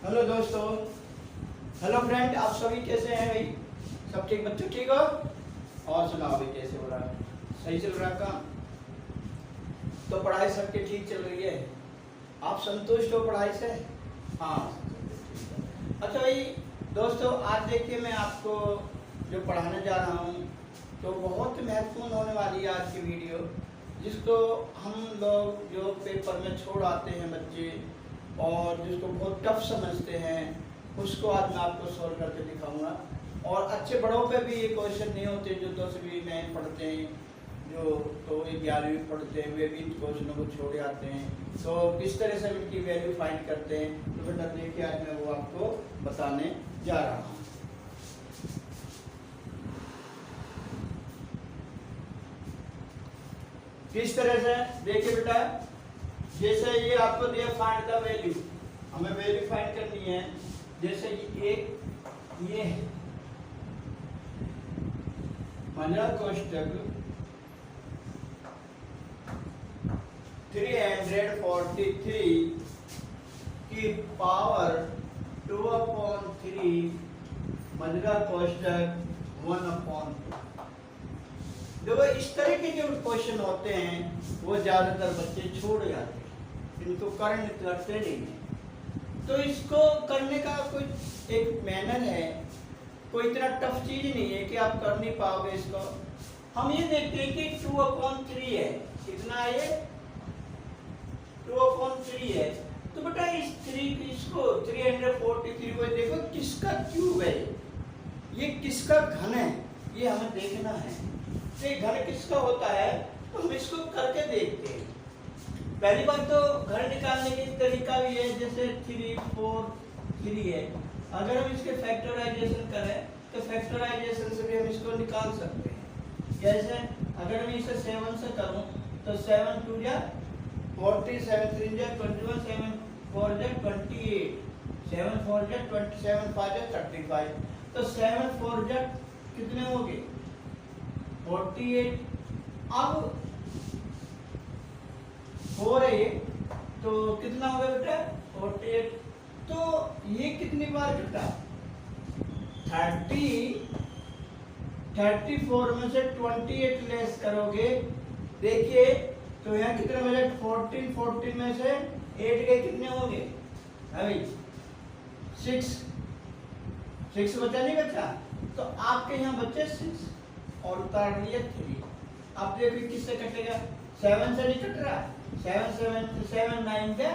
Hello दोस्तों, hello friend, आप सभी कैसे हैं भाई? सब ठीक? बच्चों ठीक हो? और सुनाओ भाई, कैसे हो रहा है? सही चल रहा है काम? तो पढ़ाई सबके ठीक चल रही है? आप संतुष्ट हो पढ़ाई से? हाँ, अच्छा भाई दोस्तों, आज देखिए मैं आपको जो पढ़ाने जा रहा हूँ तो बहुत महत्वपूर्ण होने वाली है आज की वीडियो, जिसको हम लोग जो पेपर में छोड़ आते हैं बच्चे और जिसको बहुत टफ समझते हैं, उसको आज मैं आपको सॉल्व करके दिखाऊंगा। और अच्छे बड़ों पे भी ये क्वेश्चन नहीं होते जो 10वीं में पढ़ते हैं, जो तो 11वीं पढ़ते हैं, वे भी इन क्वेश्चनों को छोड़ आते हैं। तो किस तरह से इनकी वैल्यू फाइंड करते हैं, तो बेटा देखिए आज मैं वो आपको बताने जा रहा हूँ। किस तरह से देखिए बेटा, जैसे ये आपको दिया फाइंड द वैल्यू, हमें वैल्यू फाइंड करनी है। जैसे ये है मंडल कोष्टक 343 की पावर 2/3 मंडल कोष्टक 1/2। देखो इस तरह के जो क्वेश्चन होते हैं वो ज्यादातर बच्चे छोड़ जाते हैं, इनको करते नहीं है। तो इसको करने का कोई एक मैनर है, कोई इतना टफ चीज नहीं है कि आप कर नहीं पाओगे इसको। हम ये देखते हैं कि 2/3 है, कितना है ये? 2/3 है। तो बेटा इसको 343 को देखो किसका क्यूब है, ये किसका घन है, ये हमें देखना है। ये घन किसका होता है तो हम इसको करके देखते हैं। पहली बात तो घन निकालने की तरीका भी है, जैसे 3 4 3 है। अगर हम इसके फैक्टराइजेशन करें तो फैक्टराइजेशन से भी हम इसको निकाल सकते हैं। जैसे अगर मैं इसे 7 से करूं तो 7 2 जा 40, 7 3 जा 21, 7 4 जा 28, 7 4 जा 27, 5 जा 35। तो 7 4 जा कितने हो गए? 48। अब 4 है ये, तो कितना हो गया बेटा? 48। तो ये कितनी बार कटा? 34 में से 28 लेस करोगे, देखिए तो यहाँ कितने बचे? 14 में से 8 गए, कितने हो गए अभी? 6 बचा नहीं बचा? तो आपके यहाँ बचे 6 और उतार लिए 3। अब देखिए किससे कटेगा? 7 से नहीं कट रहा, 7 9 का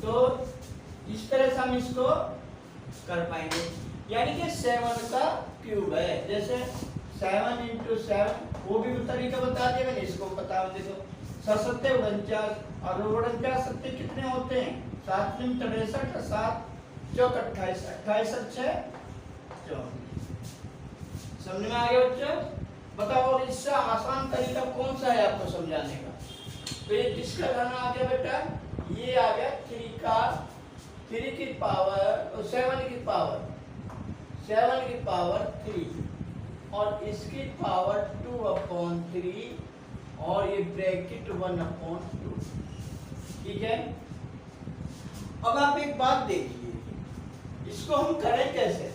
तो इस तरह से हम इसको कर पाएंगे, यानी कि 7 का क्यूब है। जैसे 7 × 7, वो भी तरीका बता दिया मैंने, इसको बताओ। देखो 7 49 और 49 सत्ते कितने होते हैं? 7 × 63, 7 चौक 28, 28 6 24। समझ में आ गया बच्चों? बताओ और इससे आसान तरीका कौन सा है आपको समझाने का? तो ये किसका घन आ गया बेटा? ये आ गया 3 की पावर 7 की पावर 3 और इसकी पावर 2/3 और ये ब्रैकेट 1/2। ठीक है। अब आप एक बात देखिए, इसको हम करें कैसे,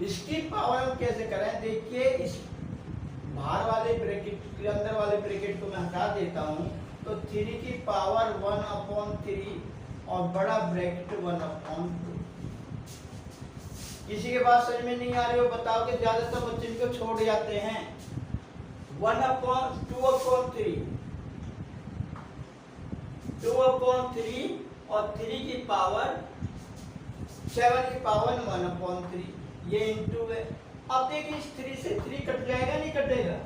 इसकी पावर हम कैसे करें? देखिए इस बाहर वाले ब्रैकेट के अंदर वाले ब्रैकेट को मैं हटा देता हूं, तो 3 की पावर 1/3 और बड़ा ब्रैकेट 1/2। किसी के बात समझ में नहीं आ रही हो बताओ कि ज्यादातर बच्चे इनको छोड़ जाते हैं। 2/3 और 3 की पावर 7 की पावर 1/3, ये इनटू है। अब देखिए इस 3 से 3 कट जाएगा नहीं कटेगा?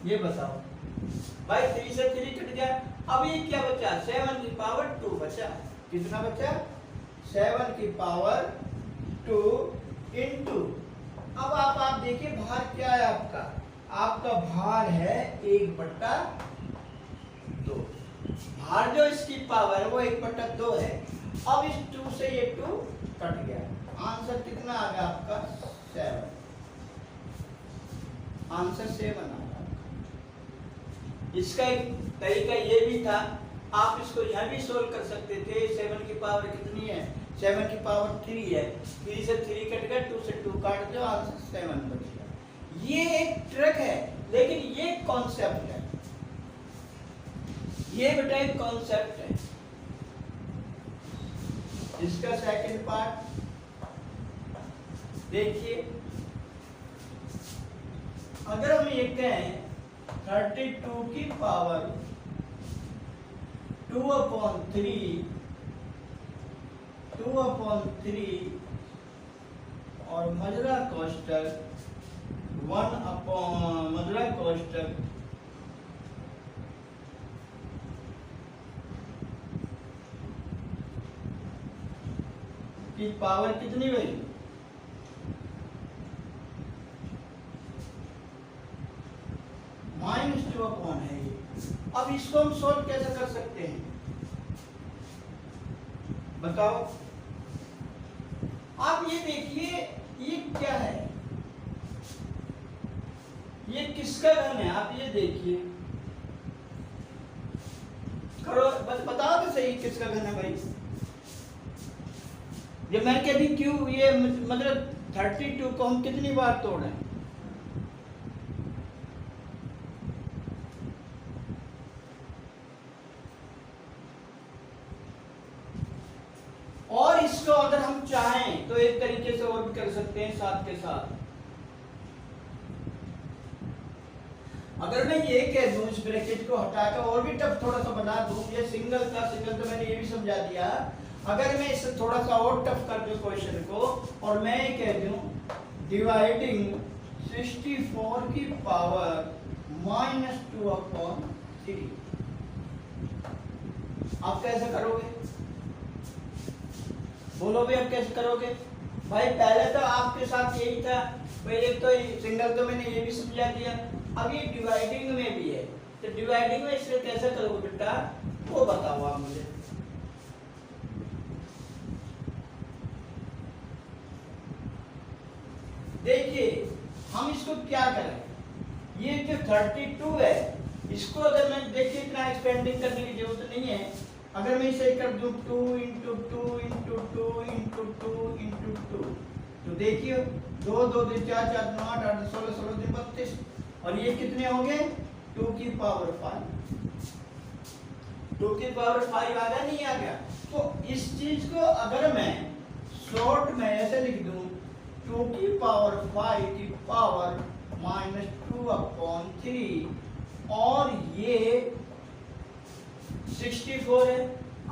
ये बताओ भाई, 3 से 3 कट गया। अब ये क्या बचा? 7 की पावर 2 बचा। कितना बचा? 7 की पावर 2 इनटू। अब आप देखिए भार क्या है आपका? आपका भार है 1/2। भार जो इसकी पावर है वो 1/2 है। अब इस 2 से ये 2 कट गया, आंसर कितना आ गया आपका? 7। आंसर 7 आ रहा। इसका एक तरीका ये भी था, आप इसको यहाँ भी सोल्व कर सकते थे। 7 की पावर कितनी है? 7 की पावर 3 है। 3 से 3 कट गया, 2 से 2 काट दो, आंसर 7 बच गया। ये एक ट्रिक है, लेकिन ये कॉन्सेप्ट है, ये बेटा एक कॉन्सेप्ट है। इसका सेकंड पार्ट देखिए, अगर हम ये कहें 32 की पावर 2/3 और मजरा कोष्टक 1 मजरा कोष्टक की पावर कितनी हुई? -2 है ये। अब इसको हम सोल्व कैसे कर सकते हैं बताओ? आप ये देखिए, ये क्या है? ये किसका घन है? आप ये देखिए, करो बताओ तो सही, किसका घन है भाई? जब मैंने कह दी क्यों, ये मतलब 32 को हम कितनी बार तोड़े? और इसको अगर हम चाहें तो एक तरीके से और भी कर सकते हैं साथ के साथ। अगर मैं ये कह दूं, इस ब्रैकेट को हटाकर और भी टफ थोड़ा सा बना दूं, ये सिंगल था, सिंगल तो मैंने ये भी समझा दिया। अगर मैं इसे थोड़ा सा और टफ कर दूं क्वेश्चन को, और मैं ये कह दूं डिवाइडिंग 64 की पावर -2/3, आप कैसे करोगे? बोलो भी, आप कैसे करोगे भाई? पहले तो आपके साथ यही था भाई, एक तो सिंगल तो मैंने ये भी समझा दिया, अब ये डिवाइडिंग में भी है, तो डिवाइडिंग में इसे कैसे करोगे बेटा, वो बताओ आप मुझे। देखिए हम इसको क्या करें, ये जो 32 है, इसको अगर मैं देखिए इतना एक्सपेंडिंग करने की जरूरत नहीं है। अगर मैं इसे कर दूं 2 × 2 × 2 × 2 × 2, तो देखिए 2 2 2 4 4 9 8 8 16 16 3 32, और ये कितने हो गए? 2 की पावर 5। 2 की पावर 5 आ गया, नहीं आ गया? तो इस चीज को अगर मैं शॉर्ट में ऐसे लिख दूं, 2 की पावर 5 की पावर -2/3, और ये 64 है।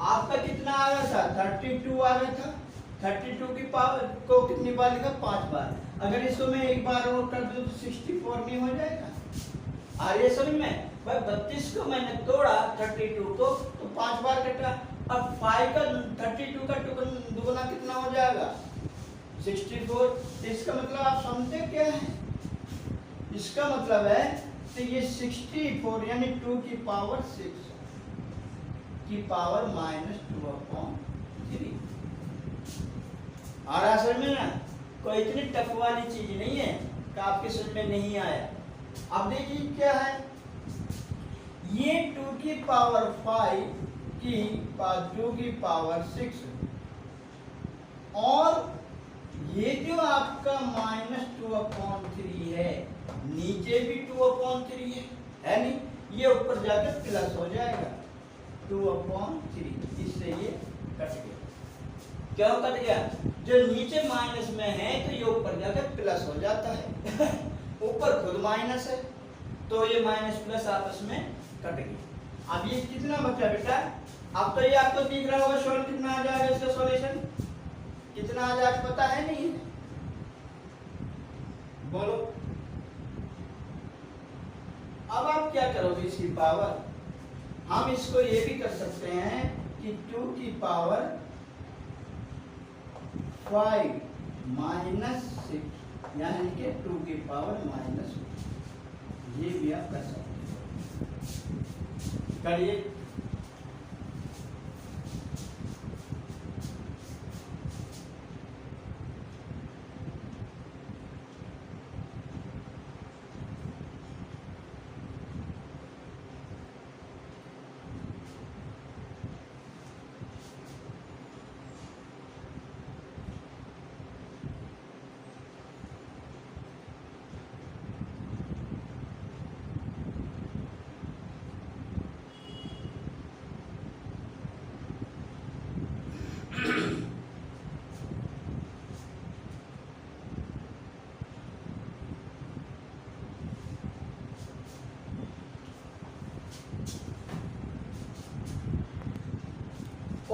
आपका कितना आ गया था? 32 आ गया था। 32 की पावर को कितनी बार लिखा? 5 बार। अगर इसको मैं एक बार और कर दूं तो 64 नहीं हो जाएगा? आ रही है समझ में? भाई 32 को मैंने तोड़ा 32 को, तो 5 बार कटा। अब 5 का 32 का दुगना कितना हो जाएगा? 64। इसका मतलब आप समझे क्या है? इसका मतलब है तो ये 64 यानी 2 की पावर 6 की पावर -2/3। आ रहा समझ में ना? कोई इतनी टफ वाली चीज नहीं है कि आपके समझ में नहीं आया। अब देखिए क्या है, ये 2 की पावर 5 की 2 की पावर 6, और ये जो आपका -2/3 है, नीचे भी 2/3 है नहीं? ये ऊपर जाकर प्लस हो जाएगा 2/3, इससे ये कट गया। क्यों कट गया? जो नीचे माइनस में है तो ये ऊपर जाकर प्लस हो जाता है। ऊपर खुद माइनस है, तो ये माइनस प्लस आपस में कट गया। अब ये कितना बचा बेटा? अब तो ये आपको दिख रहा होगा सॉल्व कितना आ जाएगा, इसका सॉल्यूशन कितना आ जाएगा पता है नहीं? बोलो। अब आप क्या करोगे इसकी पावर? हम इसको ये भी कर सकते हैं कि 2 की पावर 5 -6 यानी कि 2 की पावर -6, ये भी आप कर सकते हैं। करिए।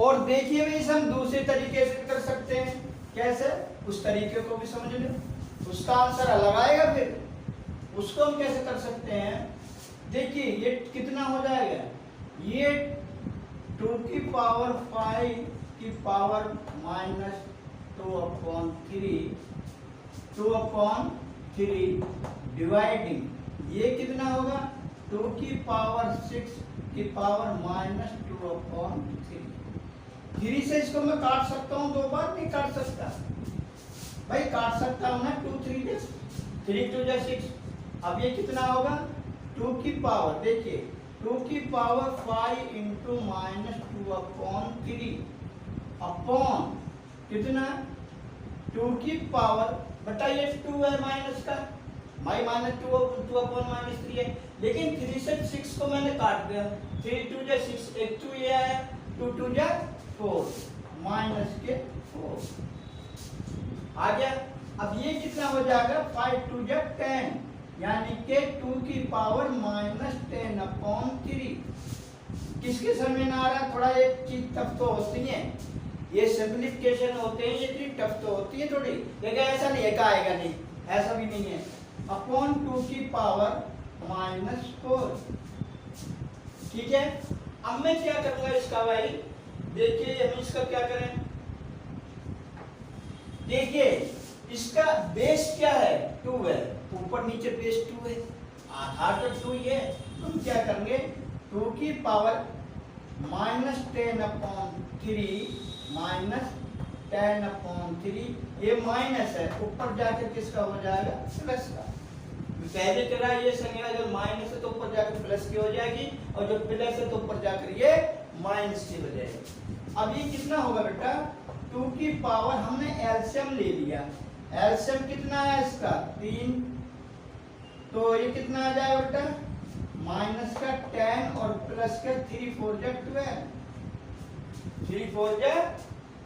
और देखिए भी इसे हम दूसरे तरीके से कर सकते हैं। कैसे? उस तरीके को भी समझ लो, उसका आंसर अलग आएगा। फिर उसको हम कैसे कर सकते हैं? देखिए ये कितना हो जाएगा, ये 2 की पावर 5 की पावर माइनस 2/3 डिवाइडिंग ये कितना होगा, 2 की पावर 6 की पावर माइनस 2/3। 3 से इसको मैं काट सकता हूँ, 2 बार नहीं काट सकता भाई, काट सकता हूँ ना, 2 3 3 2 6। अब ये कितना होगा, 2 की पावर, देखिए 2 की पावर 5 इंटू माइनस 2/3 अपॉन कितना, 2 की पावर बटा ये 2 है माइनस का, माई माइनस 2/3 है, लेकिन 3 से 6 को मैंने काट दिया, 3 2 6, एक 2 ये आया, 2 2 4 माइनस के 4 आ गया। अब ये कितना हो जाएगा, 5 2 10, यानी के 2 की पावर माइनस 10/3। किसके समझ में आ रहा है? थोड़ा एक चीज टफ तो होती है, ये सिंप्लीफिकेशन होते हैं, ये चीज टफ तो होती है थोड़ी, लेकिन ऐसा नहीं है का आएगा नहीं, ऐसा भी नहीं है। अपॉन 2 की पावर माइनस 4, ठीक है। अब मैं क्या करूंगा इसका भाई, देखिए हम इसका क्या करें, देखिए इसका बेस क्या है, 2 है, ऊपर नीचे बेस 2 है, आधार तो 2 ही है, तो हम क्या करेंगे, 2 की पावर माइनस 10/3 माइनस 10/3, ये माइनस है, ऊपर जाकर किसका हो जाएगा, प्लस का। पहले करा ये संख्या जो माइनस है तो ऊपर जाकर प्लस की हो जाएगी, और जो प्लस है तो ऊपर जाकर ये माइनस की हो जाएगी। अब ये कितना होगा बेटा, 2 की पावर, हमने एलसीएम ले लिया, एलसीएम कितना है इसका 3, तो ये कितना आ जाएगा बेटा, माइनस का 10 और प्लस का 3 4 12, 3 4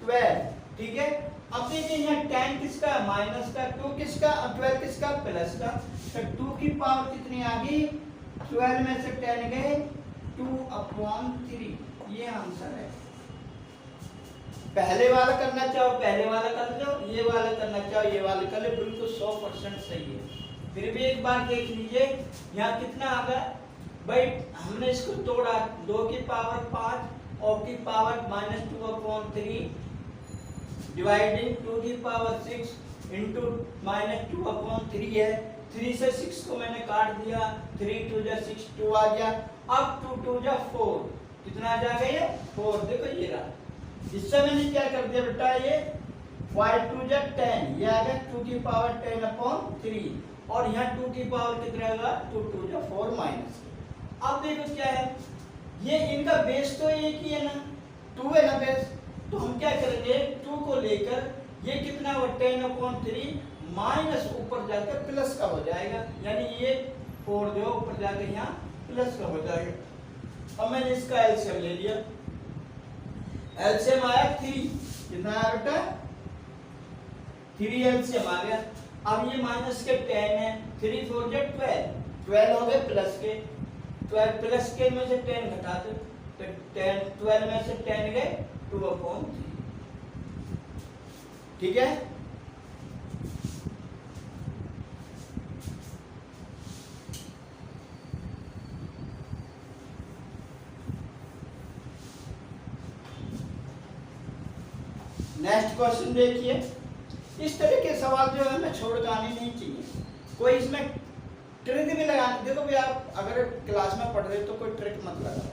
12, ठीक है। अब देखिए यहाँ 10 किसका, माइनस का, 2 किसका, 12 किसका, प्लस का, तो 2 की पावर कितनी आ गई, 12 में से 10 गए, 2/3, ये आंसर है। पहले वाला करना चाहो पहले वाला कर लो, ये वाला करना चाहो ये वाला कर लो, बिल्कुल 100% सही है। फिर भी एक बार देख लीजिए यहाँ कितना आ गया भाई, हमने इसको तोड़ा, 2 की पावर 5 और की पावर माइनस 2/3 डिवाइडिंग 2 की पावर 6 इंटू माइनस 2/3 है, 3 से 6 को मैंने काट दिया, 3 2 6 2 आ गया। अब 2 2 4 कितना आ जाएगा, ये 4, देखो ये रहा। इससे मैंने क्या कर दिया बेटा, ये 5 2 10, ये आ गया 2 की पावर 10/3, और यहाँ 2 की पावर कितना आएगा, 2 2 4 माइनस। अब देखो क्या है, ये इनका बेस तो एक ही है ना, 2 है ना बेस, तो हम क्या करेंगे, 2 को लेकर ये कितना हो 10/3 माइनस ऊपर जाकर प्लस का हो जाएगा, यानी ये 4 जो ऊपर जाकर यहाँ प्लस का हो जाएगा। अब मैंने इसका एलसीएम ले लिया, एलसीएम आया 3, कितना आया बेटा, 3 एलसीएम आ गया। अब ये माइनस के 10 है, 3 4 12, 12 हो गए प्लस के, 12 प्लस के में से 10 घटा दो, तो 10 12 में से 10 गए 2/3, ठीक है। नेक्स्ट क्वेश्चन देखिए, इस तरह के सवाल जो है ना छोड़ कर आने नहीं चाहिए, कोई इसमें ट्रिक भी लगाने, देखो भाई आप अगर क्लास में पढ़ रहे हो तो कोई ट्रिक मत लगाओ,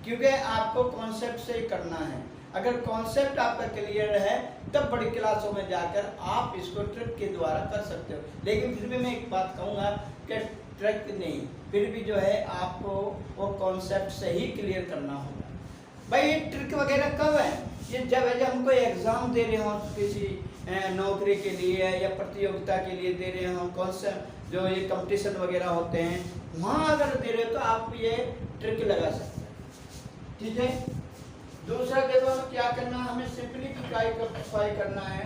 क्योंकि आपको कॉन्सेप्ट से ही करना है। अगर कॉन्सेप्ट आपका क्लियर है तब बड़ी क्लासों में जाकर आप इसको ट्रिक के द्वारा कर सकते हो, लेकिन फिर भी मैं एक बात कहूँगा कि ट्रिक नहीं, फिर भी जो है आपको वो कॉन्सेप्ट से ही क्लियर करना होगा। भाई ये ट्रिक वगैरह कब है, ये जब हम कोई एग्जाम दे रहे हो किसी नौकरी के लिए या प्रतियोगिता के लिए दे रहे हो, कॉन्सेप्ट जो ये कंपटीशन वगैरह होते हैं वहाँ अगर दे रहे हो तो आप ये ट्रिक लगा सकते हैं, ठीक है। दूसरा देखो हमें क्या करना है, हमें सिंपलीफाई करना है,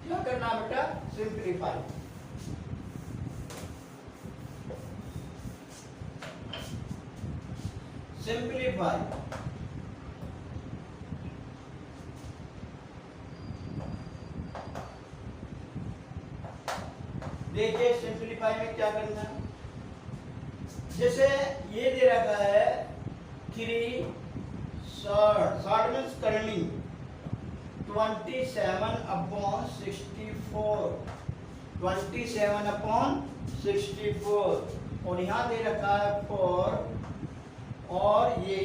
क्या करना है बेटा, सिंपलीफाई। देखिए सिंपलीफाई में क्या करना है, जैसे ये दे रखा है 3 शॉर्ट मीन्स करनी 27/64 और यहाँ दे रखा है 4 और ये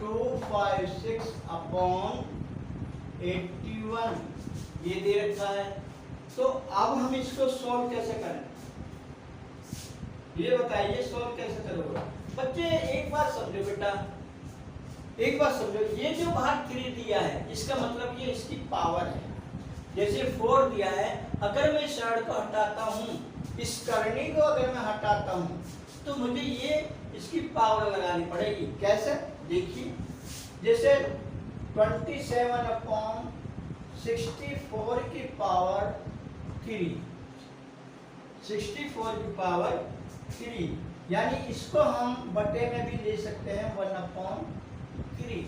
256/81 ये दे रखा है। तो अब हम इसको सॉल्व कैसे करें, ये बताइए सॉल्व कैसे करोगे बच्चे। एक बात समझो बेटा, एक बात समझो, ये जो बाहर 3 दिया है इसका मतलब ये इसकी पावर है। जैसे 4 दिया है, अगर मैं इस रॉड को हटाता हूँ, इस करनी को अगर मैं हटाता हूँ तो मुझे ये इसकी पावर लगानी पड़ेगी। कैसे देखिए, जैसे 27/64 की पावर 3, 64 की पावर 3, यानी इसको हम बटे में भी ले सकते हैं 1/3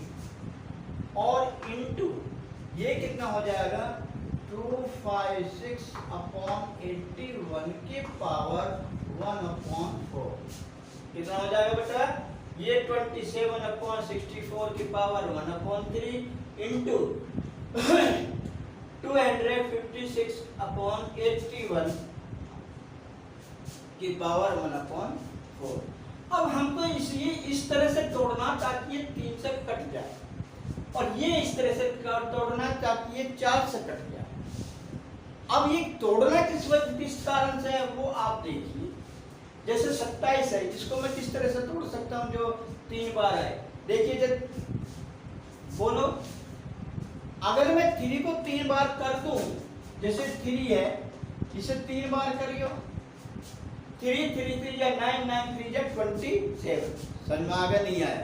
और इनटू ये कितना हो जाएगा 256/81 की पावर 1/4। कितना हो जाएगा बेटा, ये 27/64 की पावर 1/3 इंटू 256/81 की पावर 1/4। अब हमको इसलिए इस तरह से तोड़ना ताकि ये 3 से कट जाए, और ये इस तरह से तोड़ना ताकि ये 4 से कट जाए। अब ये तोड़ना किस कारण से है वो आप देखिए। जैसे 27 है, इसको मैं किस तरह से तोड़ सकता हूँ जो 3 बार है। देखिए जब बोलो, अगर मैं 3 को 3 बार कर दूं, जैसे 3 है इसे 3 बार करियो, 3 3 3 या 9 9 3 या 27, समझ में आगे नहीं आया।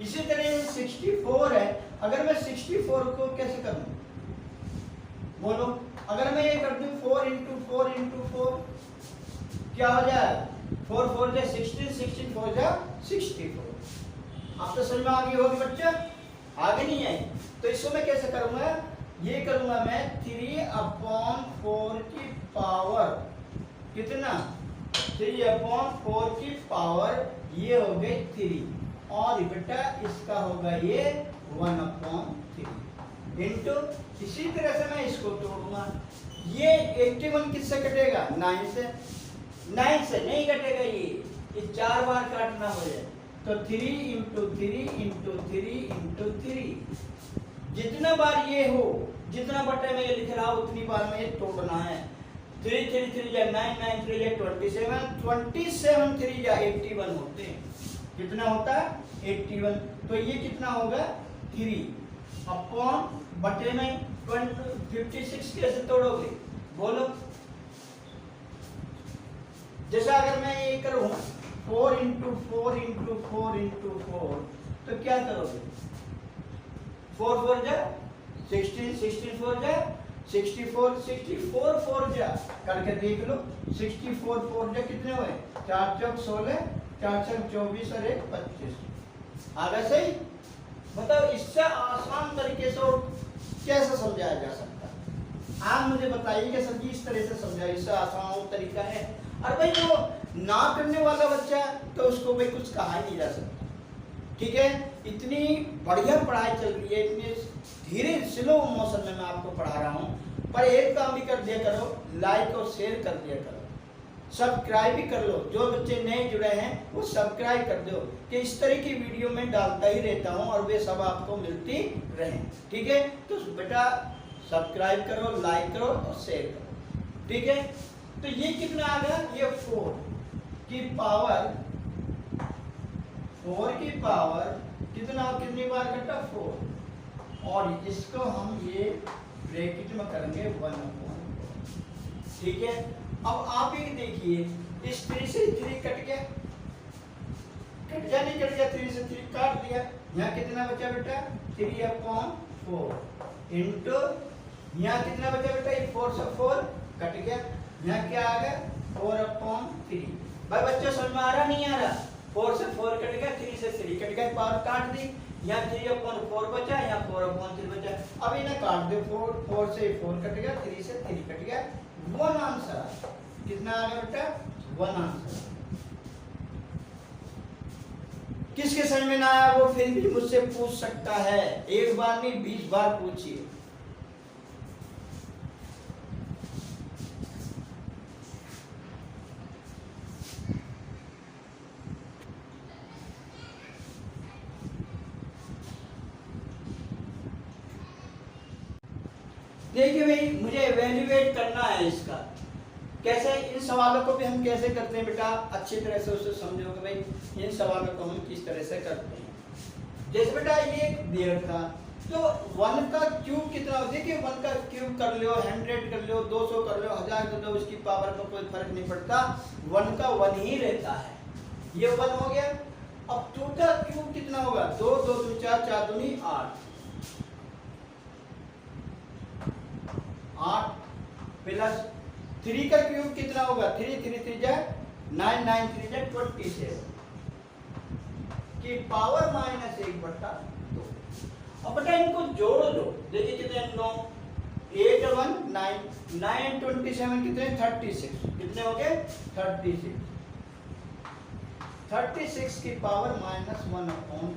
इसी तरह 64 है, अगर मैं 64 को कैसे करूं बोलो, अगर मैं ये कर दूं 4 × 4 × 4 क्या हो जाए, 4 4 जा 16, 16 4 जा 64। आप तो समझ में आ गई होगी बच्चा, आगे नहीं आई तो इसको मैं कैसे करूंगा, ये करूंगा मैं 3/4 की पावर कितना, 3/4 की पावर ये हो गई 3 और बेटा इसका होगा ये 1/3 इंटू, इसी तरह से मैं इसको तोड़ूंगा। ये 81 किससे कटेगा, 9 से, 9 से नहीं कटेगा, ये 4 बार काटना हो जाए तो 3 × 3 × 3 × 3, जितना बार ये हो, जितना बटे में ये लिख रहा हूं उतनी बार में ये तोड़ना है। 3 3 3 या 9 9 3 या 27 27 3 या 81 होते हैं। कितना होता है 81, तो ये कितना होगा 3 अपॉन बटे में 56 कैसे तोड़ोगे बोलो। जैसा अगर मैं ये करूं 4 × 4 × 4 × 4 तो क्या करोगे, 4 4 जा 16, 16 4 जा 64, 64 4 जा करके देख लो, 64 4 जा कितने हुए, 4 चौक 16, 4 चौक 24 और 1 25। आगे सही बताओ, इससे आसान तरीके से और कैसे समझाया जा सकता है, आप मुझे बताइएगा सर जी, इस तरह से समझाइए, इससे आसान तरीका है। और भाई जो ना करने वाला बच्चा तो उसको भाई कुछ कहा ही नहीं जा सकता, ठीक है। इतनी बढ़िया पढ़ाई चल रही है, इतने धीरे स्लो मोशन में मैं आपको पढ़ा रहा हूँ, पर एक काम भी कर दिया करो, लाइक और शेयर कर दिया करो, सब्सक्राइब भी कर लो। जो बच्चे नए जुड़े हैं वो सब्सक्राइब कर दो कि इस तरह की वीडियो मैं डालता ही रहता हूँ और वे सब आपको मिलती रहें, ठीक है। तो बेटा सब्सक्राइब करो, लाइक करो और शेयर करो, ठीक है। तो ये कितना आ गया, ये 4 की पावर कितना, कितनी बार घटा 4, और इसको हम ये ब्रैकेट में करेंगे 1/4, ठीक है। अब आप ये देखिए, इस 3 से 3 कट गया, नहीं कट गया, 3 से 3 काट दिया, यहाँ कितना बचा बेटा 3/4 इंटू, यहाँ कितना बचा बेटा, 4 से 4 कट गया, यहाँ क्या आ गया 4/3। भाई बच्चों समझ में आ रहा नहीं आ रहा, 4 से 4 कट गया, 3 से 3 कट गया, पावर काट दी, यहाँ 3/4 बचा, यहाँ 4/3 बचा। अब इन्हें काट दो, 4 से 4 कट गया, 3 से 3 कट गया, वन आंसर। कितना आ गया बेटा? One answer. किसके समझ में ना आया वो फिर भी मुझसे पूछ सकता है, एक बार नहीं 20 बार पूछिए। देखिए भाई, मुझे एवेल्युएट करना है इसका। कैसे? इन सवालों को भी हम कैसे करते हैं बेटा, अच्छी तरह से उसे समझोगे भाई इन सवालों को हम किस तरह से करते हैं। जैसे बेटा ये दिया था, तो 1 का क्यूब कितना हो? देखिए 1 का क्यूब कर लो, 100 कर लो, 200 कर लो, 1000 कर लो, उसकी पावर का कोई फर्क नहीं पड़ता, 1 का 1 ही रहता है। ये 1 हो गया। अब 2 का क्यूब कितना होगा? 2 2 2 4 4 दूनी 8 8 प्लस 3 का क्यूब कितना होगा? 3 3 3 जा 9 9 3 जा 27 की पावर -1/2। अब बेटा इनको जोड़ दो, देखिए कितने 9 8 1 9 9 27 कितने? 36। कितने हो गए? 36 36 की पावर -1/2।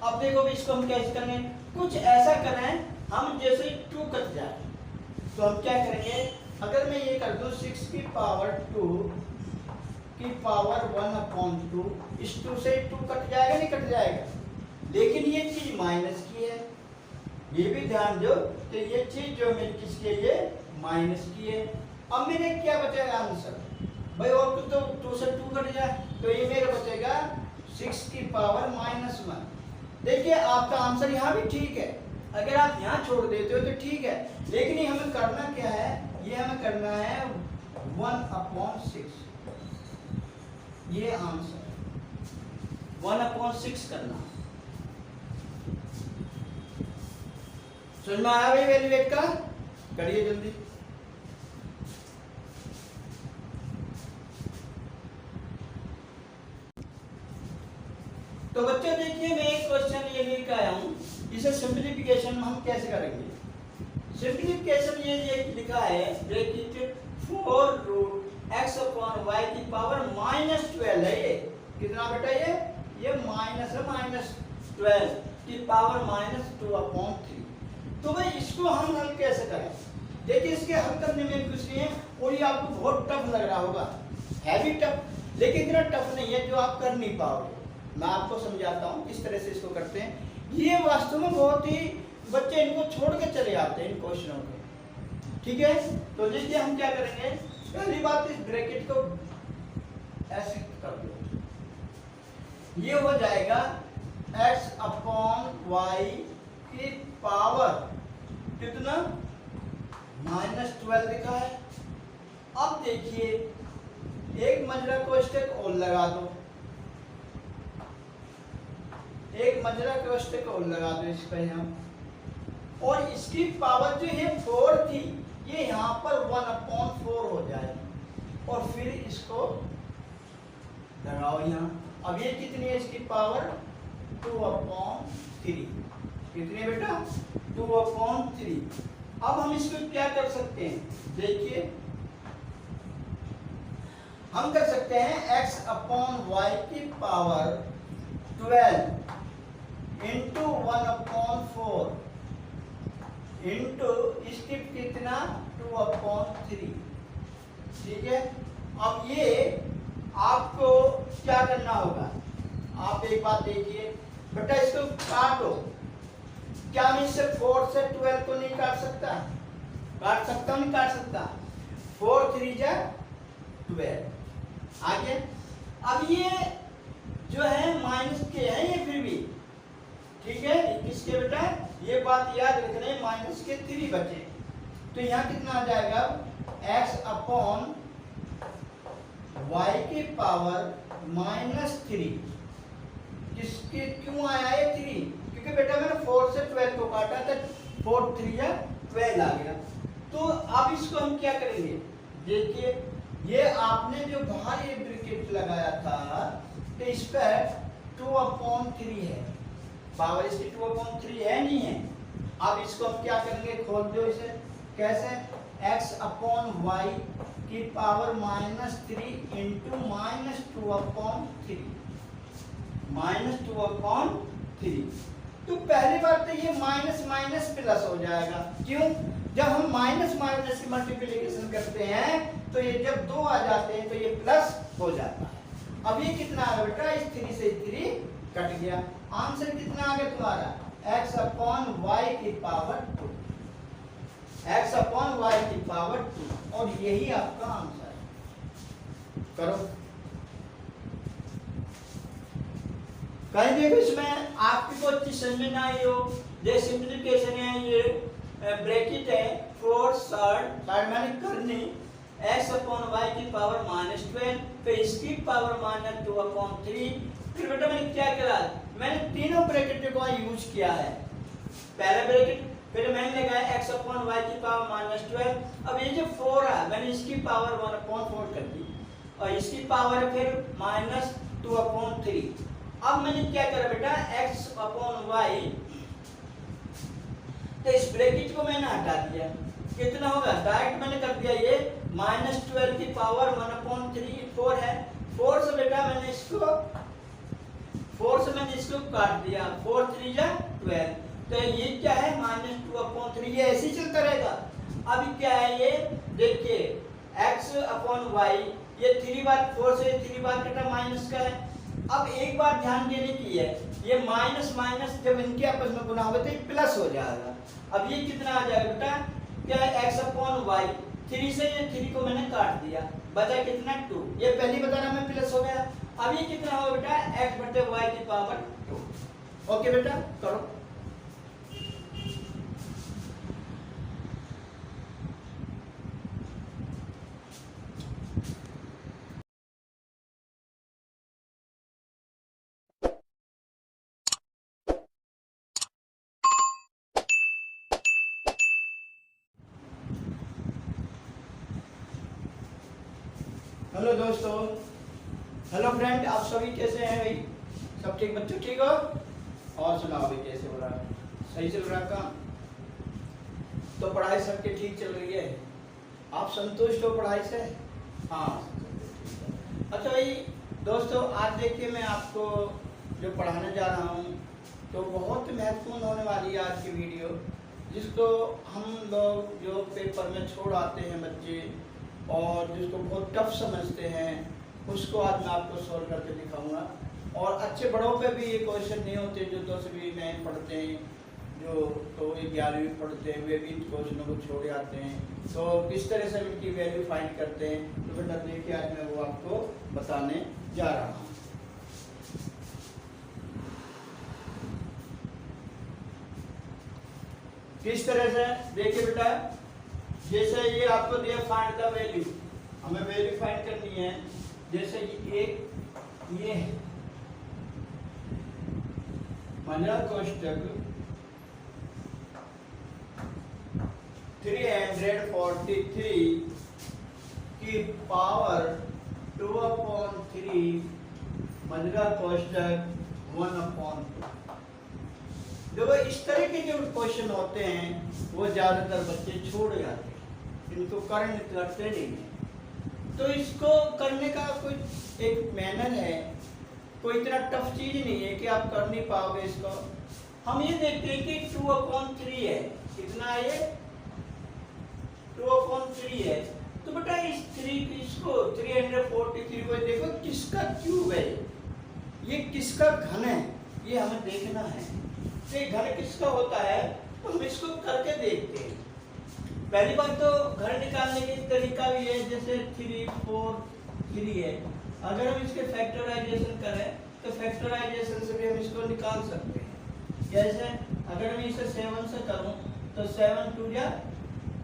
अब देखो इसको हम कैसे करेंगे? कुछ ऐसा करें हम जैसे 2 कट जाए, तो हम क्या करेंगे? अगर मैं ये कर दूं 6 की पावर 2 की पावर 1/2, इस 2 से 2 कट जाएगा, नहीं कट जाएगा? लेकिन ये चीज माइनस की है, ये भी ध्यान दो कि ये चीज जो मेरी किसकी है? ये माइनस की है। अब मेरे क्या बचेगा आंसर भाई? और तो 2 से 2 कट जाए, तो ये मेरा बचेगा 6 की पावर -1। देखिए आपका आंसर यहाँ भी ठीक है, अगर आप यहाँ छोड़ देते हो तो ठीक है, लेकिन ये हमें करना क्या है? ये हमें करना है 1/6। ये आंसर 1/6 करना। समझ में आया भाई वैल्यूएट का? करिए जल्दी। तो बच्चों देखिए मैं एक क्वेश्चन ये लेकर आया हूं, इसे सिंपलीफिकेशन हम कैसे करेंगे? सिंपलीफिकेशन ये लिखा है ब्रैकेट 4 रूट x/y की पावर -12 है। ये कितना बेटा? ये माइनस है, -12 की पावर -2/3। तो भाई इसको हम हल कैसे करें? देखिए इसके हल करने में कुछ नहीं है, और ये आपको बहुत टफ लग रहा होगा, हैवी टफ, लेकिन इतना टफ नहीं है जो आप कर नहीं पाओगे। मैं आपको समझाता हूँ किस तरह से इसको करते हैं। ये वास्तव में बहुत ही बच्चे इनको छोड़ के चले आते हैं इन क्वेश्चनों को, ठीक है? तो देखिए हम क्या करेंगे, पहली बात इस ब्रैकेट को ऐसे कर दो, ये हो जाएगा x/y की पावर कितना? -12 लिखा है। अब देखिए एक मजरा को स्टेक और लगा दो, एक मजरा को स्टेक और लगा दो इस पे हम, और इसकी पावर जो है 4 थी, ये यहाँ पर 1/4 हो जाएगी, और फिर इसको लगाओ यहाँ। अब ये कितनी है इसकी पावर? 2/3। कितनी बेटा? 2/3। अब हम इसको क्या कर सकते हैं? देखिए हम कर सकते हैं x/y की पावर 12 इंटू 1/4 इंटू इसकी कितना? 2/3। ठीक है? अब ये आपको क्या करना होगा? आप एक बात देखिए बेटा, इसको काटो। क्या मैं इससे 4 से 12 को नहीं काट सकता? काट सकता हूं, नहीं काट सकता? 4 3 जा 12। आगे अब ये जो है माइनस के है, ये फिर भी ठीक है, किसके बेटा? ये बात याद रखना, माइनस के 3 बचे, तो यहाँ कितना आ जाएगा? x/y की पावर -3। किसके क्यों आया है 3? क्योंकि बेटा मैंने 4 से 12 को काटा था, 4 3 या 12 आ गया। तो अब इसको हम क्या करेंगे? देखिए ये आपने जो बाहर ये ब्रैकेट लगाया था, तो इस पर 2/3 है, पावर इसकी 2/3 है नहीं है। अब इसको हम क्या करेंगे? खोल दो इसे। कैसे? एक्स अपॉन वाई की पावर -3 इंटू -2/3 -2/3। तो पहली बात तो ये माइनस माइनस प्लस हो जाएगा। क्यों? जब हम माइनस माइनस की मल्टीप्लिकेशन करते हैं तो ये जब 2 आ जाते हैं तो ये प्लस हो जाता है। अब ये कितना आ गया बेटा? इस 3 से 3 कट गया। आंसर कितना आ गया तुम्हारा? x अपॉन वाई की पावर 2, x अपॉन वाई की पावर 2, और यही आपका आंसर है। करो। कहीं देखो इसमें आपकी कोई चीज समझ में ना आई हो, ये सिंप्लीफिकेशन है, ये ब्रैकेट है, 4 साइड मैंने करनी x अपॉन वाई की पावर -12, फिर इसकी पावर -2/3। फिर बेटा मैंने क्या करा? मैंने तीनों ब्रैकेट को यूज किया है। पहला ब्रैकेट, फिर मैंने लगाया x अपॉन वाई की पावर -12। अब ये जो 4 है मैंने इसकी पावर 1/4 कर दी, और इसकी पावर फिर -2/3। अब मैंने क्या करा बेटा? x अपॉन वाई, तो इस ब्रैकेट को मैंने हटा दिया। कितना होगा? डायरेक्ट मैंने कर दिया ये -12 की पावर 1/3, 4 है। 4 से बेटा मैंने इसको काट दिया, 4 3 जा 12, तो ये क्या है? -2/3। ये ऐसे ही चलता रहेगा। अब क्या है ये? देखिए x अपॉन वाई, ये 3 बार 4 से 3 बार कटा, माइनस का है। अब एक बात ध्यान देने की है, ये माइनस माइनस जब इनके आपस में गुना होगा तो ये प्लस हो जाएगा। अब ये कितना आ जाएगा बेटा? क्या है? x अपॉन वाई, 3 से ये 3 को मैंने काट दिया, बचा कितना? 2। ये पहली बताना में प्लस हो गया। अब ये कितना होगा बेटा? x बटे वाई की पावर 2। ओके बेटा, करो। हेलो दोस्तों, हेलो फ्रेंड, आप सभी कैसे हैं भाई? सब ठीक बच्चों? ठीक हो? और सुनाओ भाई, कैसे हो रहा है? सही चल रहा है काम? तो पढ़ाई सबके ठीक चल रही है? आप संतुष्ट हो पढ़ाई से? हाँ। अच्छा भाई दोस्तों, आज देखिए मैं आपको जो पढ़ाने जा रहा हूँ तो बहुत महत्वपूर्ण होने वाली है आज की वीडियो, जिसको हम लोग जो पेपर में छोड़ आते हैं बच्चे और जिसको बहुत टफ समझते हैं, उसको आज मैं आपको सॉल्व करके दिखाऊंगा। और अच्छे बड़ों पे भी ये क्वेश्चन नहीं होते, जो 10वीं में पढ़ते हैं, जो तो 11वीं पढ़ते हैं, वे भी इन क्वेश्चनों को छोड़ जाते हैं। तो किस तरह से इनकी वैल्यू फाइंड करते हैं, तो बेटा देखिए आज मैं वो आपको बताने जा रहा हूँ। किस तरह से देखिए बेटा, जैसे ये आपको दिया फाइंड द वैल्यू, हमें वैल्यू फाइंड करनी है। जैसे ये माना कोष्टक 343 की पावर 2/3 मजरा कोष्टक 1/2। देखो इस तरह के जो क्वेश्चन होते हैं वो ज्यादातर बच्चे छोड़ जाते हैं, इनको करते नहीं है। तो इसको करने का कोई एक मैनर है, कोई इतना टफ चीज नहीं है कि आप कर नहीं पाओगे इसको। हम ये देखते हैं कि 2/3 है, कितना है ये? 2/3 है। तो बेटा इस 3 इसको 343 को देखो किसका क्यूब है, ये किसका घन है, ये हमें देखना है। तो घन किसका होता है तो हम इसको करके देखते हैं। पहली बात तो घर निकालने की तरीका भी है, जैसे 3 4 3 है। अगर हम इसके फैक्टराइजेशन करें तो फैक्टराइजेशन से भी हम इसको निकाल सकते हैं। जैसे अगर मैं इसे 7 से करूं तो 7 2 जा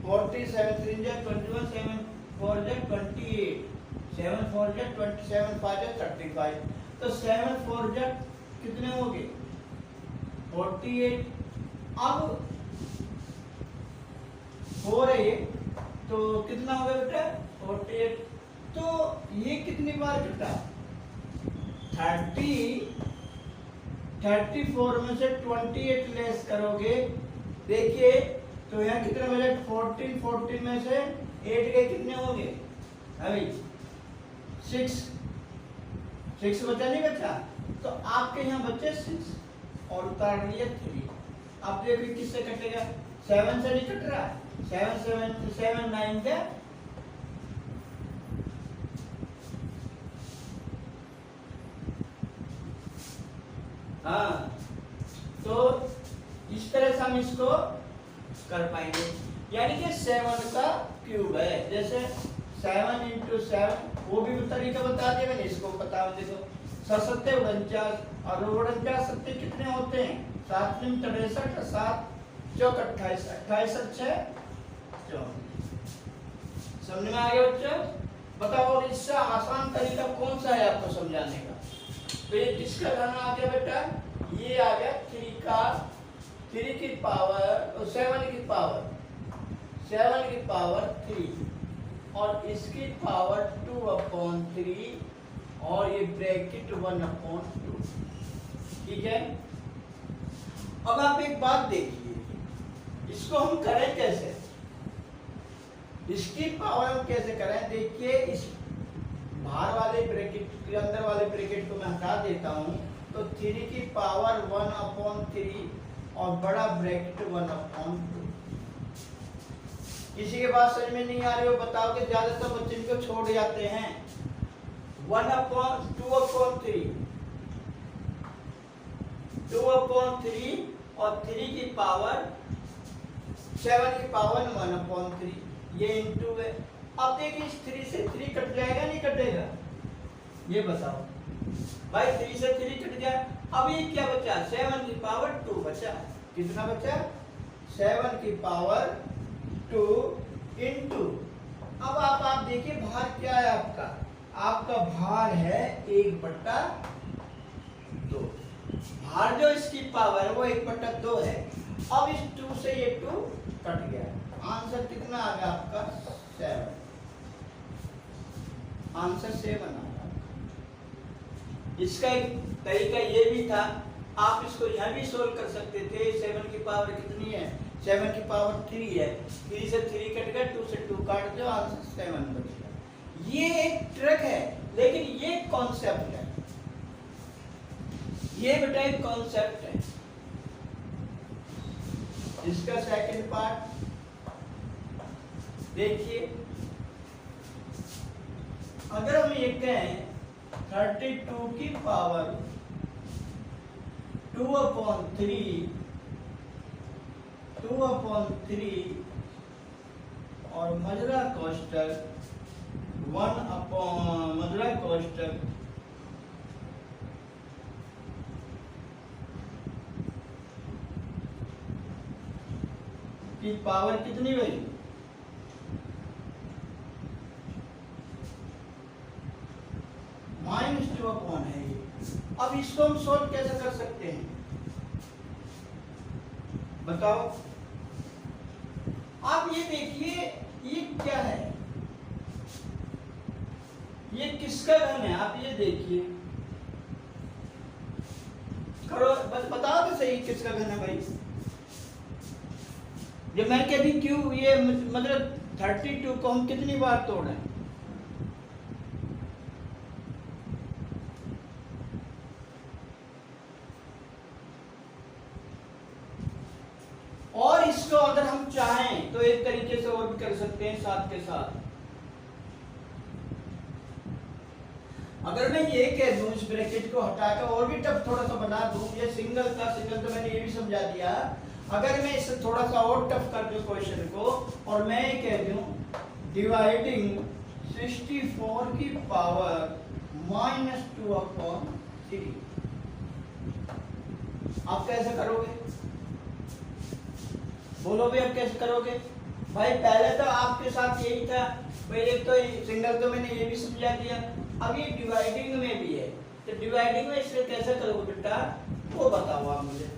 40, 7 3 जा 21, 7 4 जा 28, 7 4 जा 27, 5 जा 35। तो 7 4 जा कितने हो गए? 48। अब 4 है ये, तो कितना हो गया बेटा? 48। तो ये कितनी बार कटा? 34 में से 28 लेस करोगे, देखिए तो यहाँ कितने बचे 14, 14 में से 8 गए कितने होंगे अभी 6 बचा नहीं बचा, तो आपके यहाँ बचे 6 और उतार दिए 3। आप देखिए किससे कटेगा, 7 से नहीं कट रहा, 7 9 क्या, हाँ। तो इस तरह से हम इसको कर पाएंगे, यानी कि 7 का क्यूब है। जैसे 7 × 7 वो भी तरीका बता दिया मैंने, इसको बता देखो 7 49 और 49 सत्ते कितने होते हैं 7 × 63 7 चौक 28 28 6 24। समझ में आ गया बच्चों? बताओ और इससे आसान तरीका कौन सा है आपको समझाने का? तो ये किसका घन आ गया बेटा, ये आ गया 3 की पावर 7 की पावर 3 और इसकी पावर 2/3 और ये ब्रैकेट 1/2। ठीक है। अब आप एक बात देखिए, इसको हम करें कैसे, इसकी पावर हम कैसे करें? देखिए इस बाहर वाले ब्रैकेट के अंदर वाले ब्रैकेट को मैं हटा देता हूं, तो 3 की पावर 1/3 और बड़ा ब्रैकेट 1/2। किसी के पास समझ में नहीं आ रही हो बताओ कि ज्यादातर बच्चे इनको छोड़ जाते हैं। 2/3 और 3 की पावर 7 की पावर 1/3 ये इनटू है। अब देखिए इस 3 से 3 कट जाएगा नहीं कटेगा, ये बताओ भाई, 3 से 3 कट गया। अब ये क्या बचा, 7 की पावर 2 बचा। कितना बचा, 7 की पावर 2 इनटू, अब आप देखिए भार क्या है आपका भार है 1/2। भार जो इसकी पावर है वो 1/2 है। अब इस 2 से ये 2 कट गया, आंसर कितना आ गया आपका 7। आंसर 7 आ गया। इसका एक तरीका ये भी था, आप इसको यहाँ भी सोल्व कर सकते थे। 7 की पावर कितनी है, 7 की पावर 3 है, 3 से 3 कट गया, 2 से 2 काट दो, आंसर 7 बच गया। ये एक ट्रिक है, लेकिन ये कॉन्सेप्ट है, ये बेटा एक कॉन्सेप्ट है। इसका सेकंड पार्ट देखिए, अगर हम ये कहें 32 की पावर 2/3 और मजरा कोष्टक 1/मजरा कोष्टक की पावर कितनी हुई, -2 है ये। अब इसको हम सोल्व कैसे कर सकते हैं बताओ? आप ये देखिए, ये क्या है, ये किसका घन है, आप ये देखिए, करो बस बताओ तो सही किसका घन है भाई। जब मैंने कभी क्यों ये मतलब 32 को हम कितनी बार तोड़े, और इसको अगर हम चाहें तो एक तरीके से और भी कर सकते हैं साथ के साथ। अगर मैं ये कह दूं इस ब्रैकेट को हटाकर और भी टफ थोड़ा सा बना दूं, ये सिंगल था, सिंगल तो मैंने ये भी समझा दिया। अगर मैं इसे थोड़ा सा और टफ कर दूं क्वेश्चन को, और मैं ये कह दूं डिवाइडिंग 64 की पावर -2/3, आप कैसे करोगे? बोलो भी, अब कैसे करोगे भाई? पहले तो आपके साथ यही था भाई, एक तो सिंगल तो मैंने ये भी समझा दिया, अब ये डिवाइडिंग में भी है, तो डिवाइडिंग में इसे कैसे करोगे बेटा, वो बताओ आप मुझे।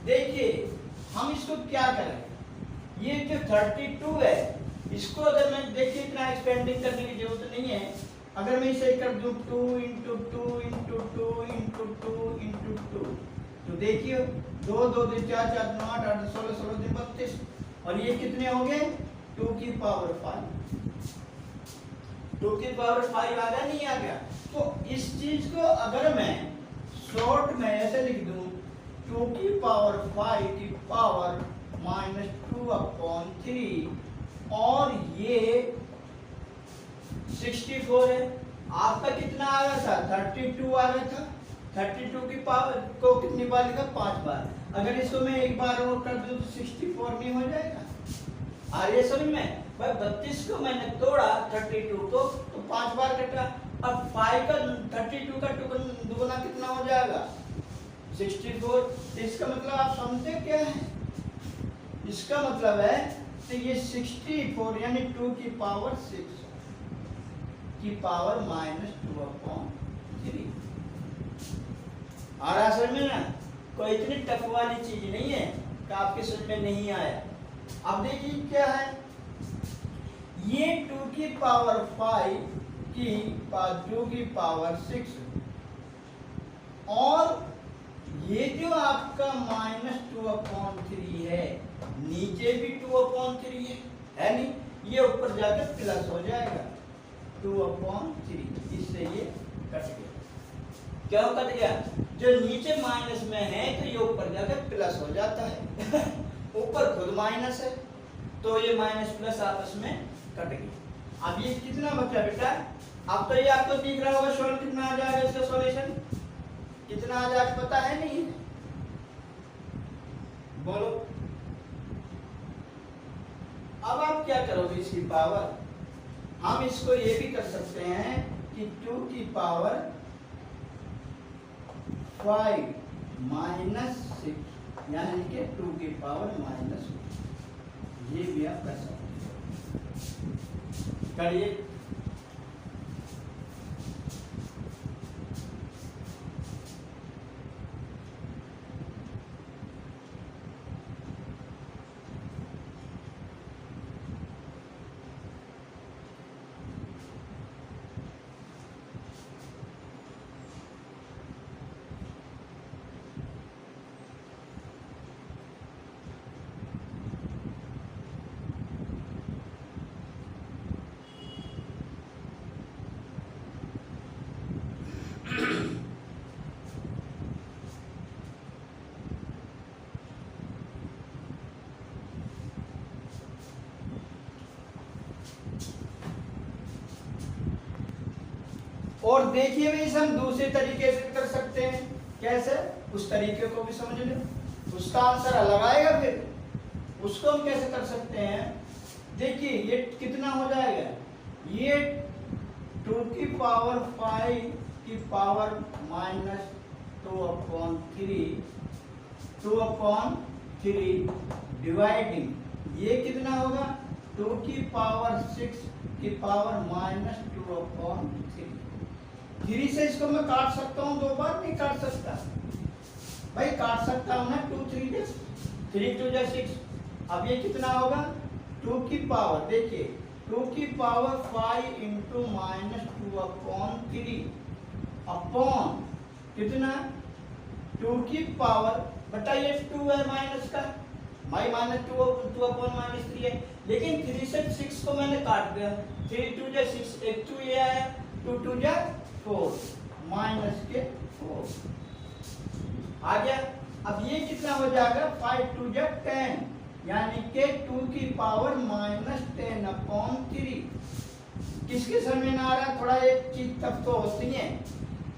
देखिए हम इसको क्या करें, ये जो 32 है इसको अगर मैं देखिए इतना एक्सपेंडिंग करने की जरूरत नहीं है, अगर मैं इसे कर दूं 2 इंटू 2 इंटू 2 इंटू 2 इंटू 2, तो देखिए 2 2 2 4 4 9 8 8 16 16 3 32, और ये कितने हो गए 2 की पावर 5। 2 की पावर 5 आ गया नहीं आ गया? तो इस चीज को अगर मैं शॉर्ट में ऐसे लिख दूं 2 की पावर 5 की पावर -2/3, और ये 64 है। आपका कितना आ गया था 32 आ गया था। 32 की पावर को कितनी बार लिखा 5 बार। अगर इसको मैं एक बार और कर दूं तो 64 नहीं हो जाएगा? आ रही समझ में? भाई 32 को मैंने तोड़ा 32 को तो 5 बार कटा। अब 5 का 32 का दुगुना कितना हो जाएगा 64। इसका मतलब आप समझते क्या है? इसका मतलब है कि ये 64 यानी 2 की पावर 6 की पावर -2/3 आ रहा समझ में ना? कोई इतनी टफ वाली चीज नहीं है कि आपके समझ में नहीं आया। अब देखिए क्या है, ये 2 की पावर 5 की 2 की पावर 6, और ये जो आपका -2/3 है, नीचे भी 2/3 है नहीं? ये ऊपर जाकर प्लस हो जाएगा 2/3, इससे ये कट गया। क्यों कट गया? जो नीचे माइनस में है तो ये ऊपर जाकर प्लस हो जाता है ऊपर खुद माइनस है, तो ये माइनस प्लस आपस में कट गया। अब ये कितना बचा बेटा? अब तो ये आपको दिख रहा होगा सॉल्व कितना आ जाएगा, इसका सॉल्यूशन कितना आ जाएगा पता है नहीं? बोलो। अब आप क्या करोगे इसकी पावर? हम इसको ये भी कर सकते हैं कि 2 की पावर 5 -6 यानी कि 2 की पावर -6, ये भी आप कर सकते हैं। करिए। और देखिए भी इसे हम दूसरे तरीके से कर सकते हैं। कैसे? उस तरीके को भी समझ लो, उसका आंसर अलग आएगा। फिर उसको हम कैसे कर सकते हैं? देखिए ये कितना हो जाएगा, ये 2 की पावर 5 की पावर -2/3 डिवाइडिंग ये कितना होगा 2 की पावर 6 की पावर -2/3। 3 से इसको मैं काट सकता हूँ, 2 बार नहीं काट सकता भाई, काट सकता हूँ ना 2 3 3 2 6। अब ये कितना होगा 2 की पावर, देखिए 2 की पावर 5 इंटू -2/3 अपॉन कितना 2 की पावर बटा ये 2 है माइनस का, -2/3 है, लेकिन 3 से 6 को मैंने काट दिया, 3 2 6, एक 2 ये आया, 2 2 4 माइनस के 4 आ गया। अब ये कितना हो जाएगा 5 2 10 यानी के 2 की पावर -10/3। किसके समझ में आ रहा है? थोड़ा एक चीज टफ तो होती है,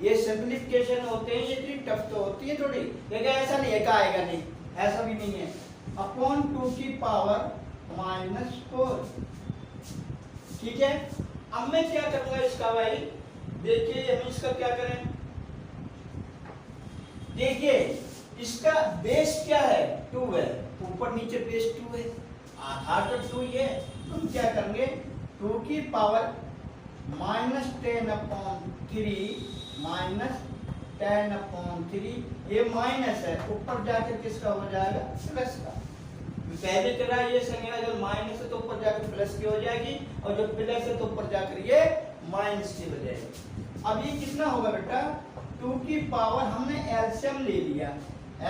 ये सिंपलीफिकेशन होते हैं, ये इतनी टफ तो होती है थोड़ी, लेकिन ऐसा नहीं है कि आएगा नहीं, ऐसा भी नहीं है। अपॉन 2 की पावर -4, ठीक है। अब मैं क्या करूंगा इसका भाई, देखिए हम इसका क्या करें, देखिए इसका बेस क्या है 2 है, ऊपर नीचे बेस 2 है, आधार तो 2 ही है। हम क्या करेंगे 2 की पावर -10/3 ये माइनस है, ऊपर जाकर किसका हो जाएगा प्लस का। पहले तरह ये संख्या अगर माइनस है तो ऊपर जाकर प्लस की हो जाएगी, और जो प्लस है तो ऊपर जाकर ये माइनस के बजाय। अब ये कितना होगा बेटा, 2 की पावर, हमने एलसीएम ले लिया,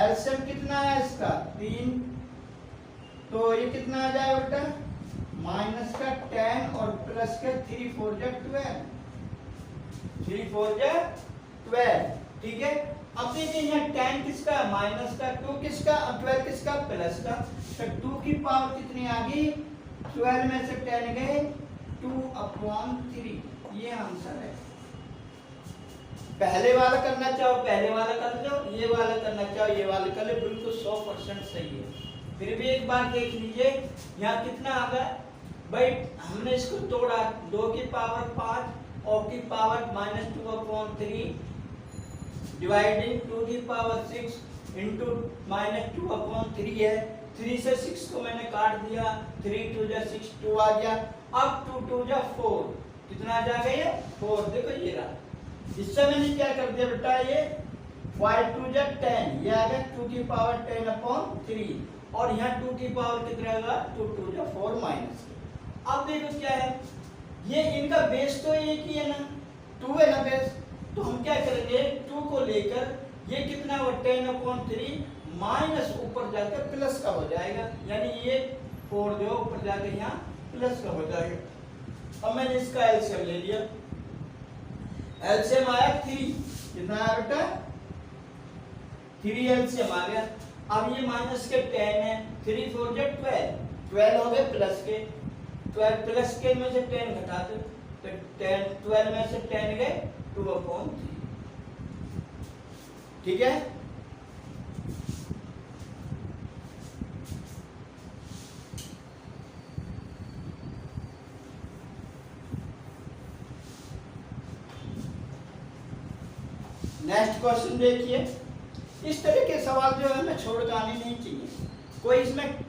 एलसीएम कितना है इसका 3, तो ये कितना आ जाएगा बेटा माइनस का 10 और प्लस का 3 4 जा 12, 3 4 जा 12, ठीक है। अब देखिए यहाँ 10 किसका, माइनस का, 2 किसका, 12 किसका, प्लस का, तो 2 की पावर कितनी आ गई, 12 में से 10 गए 2/3, ये आंसर है। पहले वाला करना चाहो पहले वाला कर लो, ये वाला करना चाहो ये वाला कर लो, बिल्कुल 100% सही है। फिर भी एक बार देख लीजिए यहाँ कितना आ गया भाई, हमने इसको तोड़ा, 2 की पावर 5 और की पावर -2/3 डिवाइडिंग 2 की पावर 6 इंटू -2/3 है। 3 से 6 को मैंने काट दिया, 3 2 जा 6 2 आ गया। अब 2 2 जा 4, कितना आ जाएगा ये 4, देखो ये रहा। इससे मैंने क्या कर दिया बेटा, ये 5 2 जा 10, ये आ गया 2 की पावर 10/3, और यहाँ 2 की पावर कितना आएगा 2 2 जा 4 माइनस। अब देखो क्या है, ये इनका बेस तो एक ही है ना, 2 है ना बेस, तो हम क्या करेंगे 2 को लेकर ये कितना हो 10/3 माइनस ऊपर जाकर प्लस का हो जाएगा, यानी ये 4 जो ऊपर जाकर यहाँ प्लस का हो जाएगा। अब मैंने इसका एलसीएम ले लिया, एलसीएम आया 3, कितना आया बेटा 3 एलसीएम आ गया। अब ये माइनस के 10 है, 3 4 जा 12, 12 हो गए प्लस के, 12 प्लस के में से 10 घटा दो, तो 10 12 में से 10 गए 2/3, ठीक है। नेक्स्ट क्वेश्चन देखिए, इस तरह के सवाल जो है हमें छोड़ कर आने नहीं चाहिए, कोई इसमें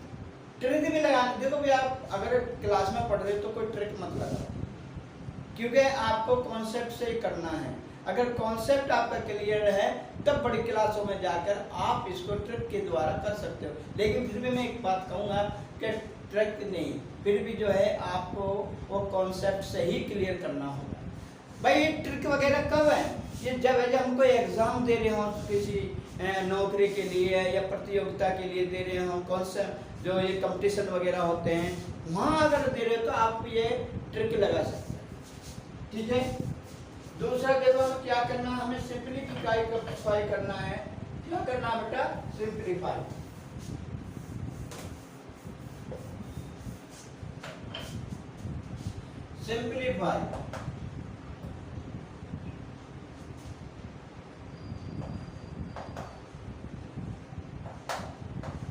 ट्रिक भी लगाने। देखो भी आप अगर क्लास में पढ़ रहे हो तो कोई ट्रिक मत लगाओ, क्योंकि आपको कॉन्सेप्ट से ही करना है। अगर कॉन्सेप्ट आपका क्लियर है तब बड़ी क्लासों में जाकर आप इसको ट्रिक के द्वारा कर सकते हो। लेकिन फिर भी मैं एक बात कहूँगा कि ट्रिक नहीं, फिर भी जो है आपको वो कॉन्सेप्ट से ही क्लियर करना होगा। भाई ये ट्रिक वगैरह कब है, ये जब हम कोई एग्जाम दे रहे हो किसी नौकरी के लिए या प्रतियोगिता के लिए दे रहे हो, कॉन्सेप्ट जो ये कंपटीशन वगैरह होते हैं वहाँ अगर दे रहे हो तो आप ये ट्रिक लगा सकते हैं, ठीक है। दूसरा देखो हमें क्या करना है, हमें सिंपलीफाई करना है। क्या करना है बेटा, सिंपलीफाई। सिंपलीफाई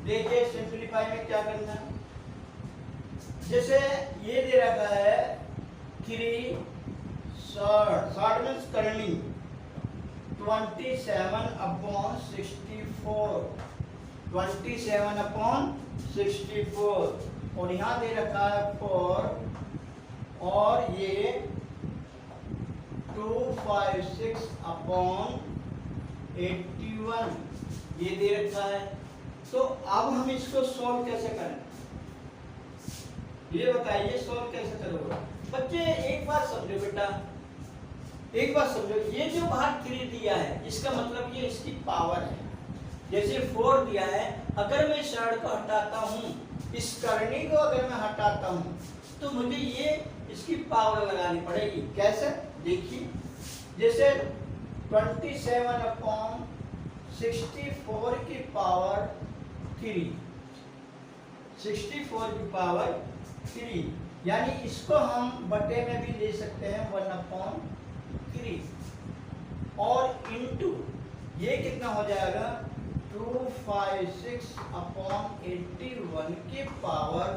देखिए सिंपलीफाई में क्या करना है, जैसे ये दे रखा है 3 शॉर्ट मीन्स करनी 27/64 और यहाँ दे रखा है 4 और ये 256/81 ये दे रखा है। तो अब हम इसको सॉल्व कैसे करें, ये बताइए सॉल्व कैसे करोगे बच्चे। एक बात समझो बेटा, एक बात समझो, ये जो बाहर 3 दिया है इसका मतलब ये इसकी पावर है। जैसे 4 दिया है, अगर मैं इस षण को हटाता हूँ, इस करनी को अगर मैं हटाता हूँ तो मुझे ये इसकी पावर लगानी पड़ेगी। कैसे देखिए, जैसे 27/64 की पावर 3, 64 की पावर 3, यानी इसको हम बटे में भी ले सकते हैं 1/3 और इंटू ये कितना हो जाएगा 256/81 की पावर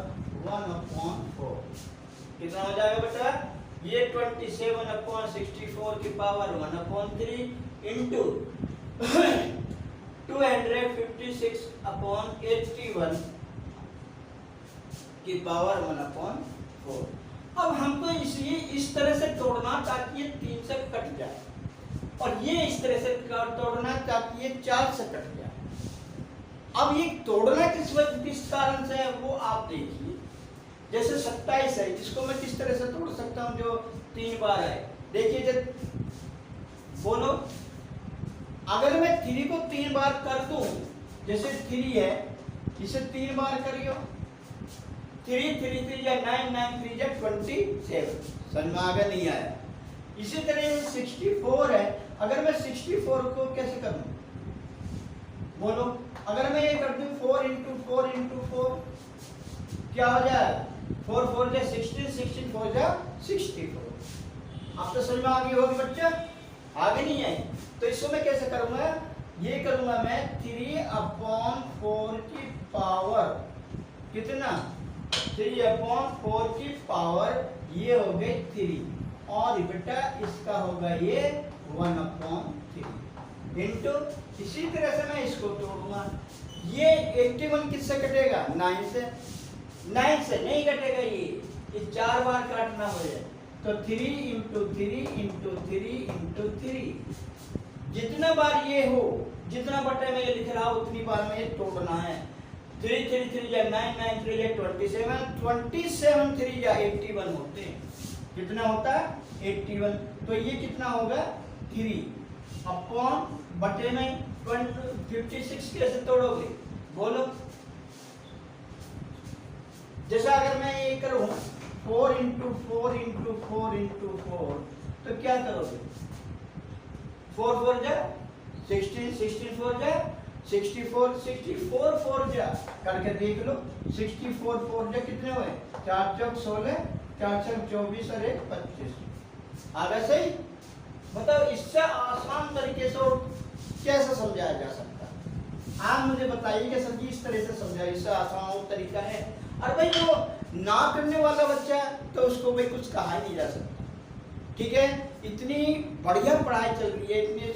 1/4 कितना हो जाएगा बेटा, ये 27/64 की पावर 1/3 इंटू 256/81 की पावर 1/4। अब हमको इसलिए इस तरह से तोड़ना ताकि ये 3 से कट जाए, और ये इस तरह से तोड़ना ताकि ये 4 से कट जाए। अब ये तोड़ना किस कारण से है वो आप देखिए। जैसे 27 है, इसको मैं किस तरह से तोड़ सकता हूँ, जो 3 बार है देखिए जब बोलो, अगर मैं 3 को 3 बार कर दूं, जैसे 3 है, इसे 3 बार करियो, 3 3 3 या 9 9 3 या 27, समझ में आ गया नहीं आया। इसी तरह 64 है, अगर मैं 64 को कैसे करूं बोलो, अगर मैं ये कर दूं 4 इंटू 4 इंटू 4 क्या हो जाए, 4 4 जा 16, 16 4 जा 64। आप तो समझ में आ गई होगी बच्चा, आगे नहीं आई तो इसको मैं कैसे करूंगा, ये करूंगा मैं 3/4 की पावर कितना, 3/4 की पावर ये हो गई 3 और बेटा इसका होगा ये 1/3 इंटू, इसी तरह से मैं इसको तोड़ूंगा, ये 81 किससे कटेगा, 9 से, 9 से नहीं कटेगा, ये 4 बार काटना मुझे, तो 3 इंटू 3 इंटू 3 इंटू 3, जितना बार ये हो, जितना बटे में ये लिख रहा हूं उतनी बार में ये तोड़ना है। 3 3 3 या 9 9 3 या 27, 27 3 या 81 होते हैं, कितना होता है 81, तो ये कितना होगा 3 अपॉन बटे में 56 कैसे तोड़ोगे बोलो, जैसा अगर मैं ये करूं 4 इंटू 4 इंटू 4 इंटू 4 तो क्या करोगे, 4 4 जा 16, 16 4 जा 64, 64 4 जा करके देख लो, 64 4 जा कितने हुए, 4 चौक 16, 4 चौक 24 और 1 25, आ गया सही। मतलब इससे आसान तरीके से कैसे समझाया जा सकता है, आप मुझे बताइए कि सर जी इस तरह से समझाइए, इससे आसान तरीका है। और भाई जो ना करने वाला बच्चा है तो उसको भाई कुछ कहा ही नहीं जा सकता, ठीक है। इतनी बढ़िया पढ़ाई चल रही है, इतने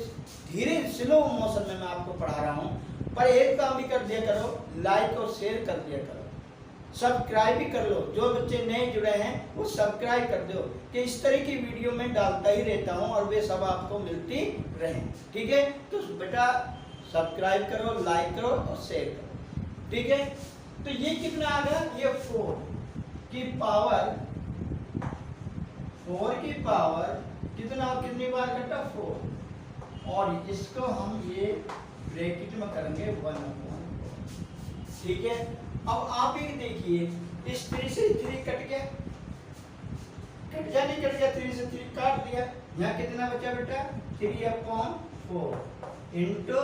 धीरे स्लो मोशन में मैं आपको पढ़ा रहा हूँ, पर एक काम भी कर दिया करो, लाइक और शेयर कर दिया करो, सब्सक्राइब भी कर लो, जो बच्चे नए जुड़े हैं वो सब्सक्राइब कर दो, कि इस तरह की वीडियो मैं डालता ही रहता हूँ और वे सब आपको मिलती रहे, ठीक है। तो बेटा सब्सक्राइब करो, लाइक करो और शेयर करो, ठीक है। तो ये कितना आ गया, ये 4 की पावर, 4 की पावर कितना, कितनी बार कटा 4, और इसको हम ये ब्रैकेट में करेंगे 1/4, ठीक है। अब आप ही देखिए, इस 3 से 3 कट गया, कट जा नहीं कट गया, 3 से 3 काट दिया, यहाँ कितना बचा बेटा 3/4 इंटू,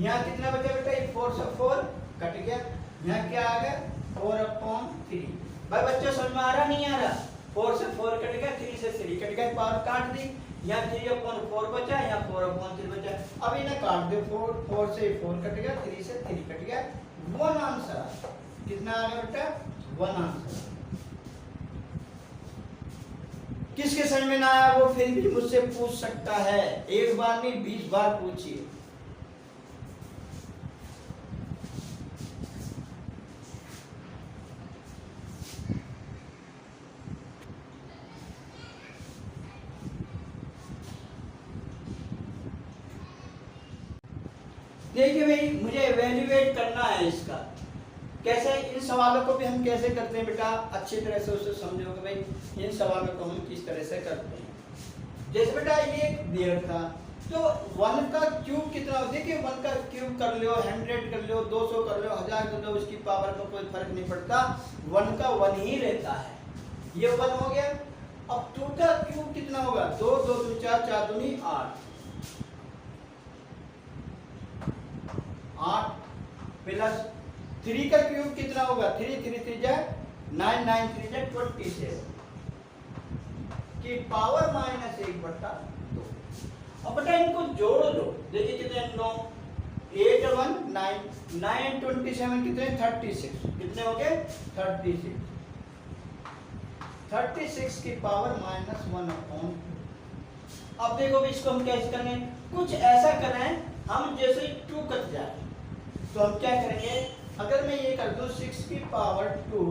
यहाँ कितना बचा बेटा, ये 4 से 4 कट गया, यहाँ क्या आ गया 4/3। भाई बच्चों समझ में आ रहा नहीं आ रहा, 4 से 4 कट गया, 3 से 3 कट गया, पावर काट दी, यहाँ 3/4 बचा, यहाँ 4/3 बचा, अब इन्हें काट दो, 4 से 4 कट गया, 3 से 3 कट गया, 1 आंसर कितना आ गया बेटा 1 आंसर। किसके समझ में ना आया वो फिर भी मुझसे पूछ सकता है, एक बार नहीं 20 बार पूछिए। देखिए भाई मुझे एवेल्युएट करना है इसका, कैसे इन सवालों को भी हम कैसे करते हैं बेटा, अच्छी तरह से उसे समझोगे भाई इन सवालों को हम किस तरह से करते हैं। जैसे बेटा ये देर था, तो 1 का क्यूब कितना, देखिए 1 का क्यूब कर लो, 100 कर लो, 200 कर लो, 1000 कर लो, उसकी पावर का कोई फर्क नहीं पड़ता, 1 का 1 ही रहता है, ये 1 हो गया। अब 2 का क्यूब कितना होगा, 2 2 2 4 4 दूनी 8 प्लस 3 का क्यूब कितना होगा, 3 3 3 जा 9 9 3 जा 27 की पावर -1/2। अब बेटा इनको जोड़ लो, देखिए कितने 9 8 1 9 9 27 कितने 36, कितने हो गए 36 की पावर -1/2। अब देखो इसको हम कैसे करेंगे, कुछ ऐसा करें हम जैसे 2 कट जाए, तो हम क्या करेंगे, अगर मैं ये कर दूं 6 की पावर 2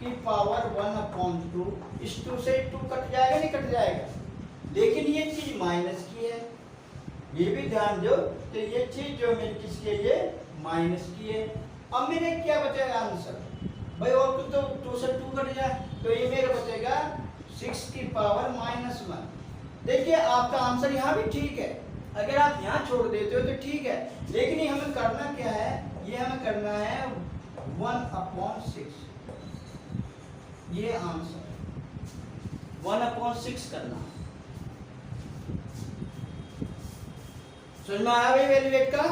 की पावर 1/2, इस 2 से 2 कट जाएगा नहीं कट जाएगा, लेकिन ये चीज माइनस की है, ये भी ध्यान दो, तो ये चीज जो मेरी किसकी है, ये माइनस की है। अब मेरे क्या बचेगा आंसर भाई, और तो 2 से 2 कट जाए, तो ये मेरा बचेगा 6 की पावर -1। देखिए आपका आंसर यहाँ भी ठीक है, अगर आप यहाँ छोड़ देते हो तो ठीक है, लेकिन ये हमें करना क्या है, ये हमें करना है 1/6, ये आंसर 1/6 करना। समझ में आया भाई वैल्यूएट का?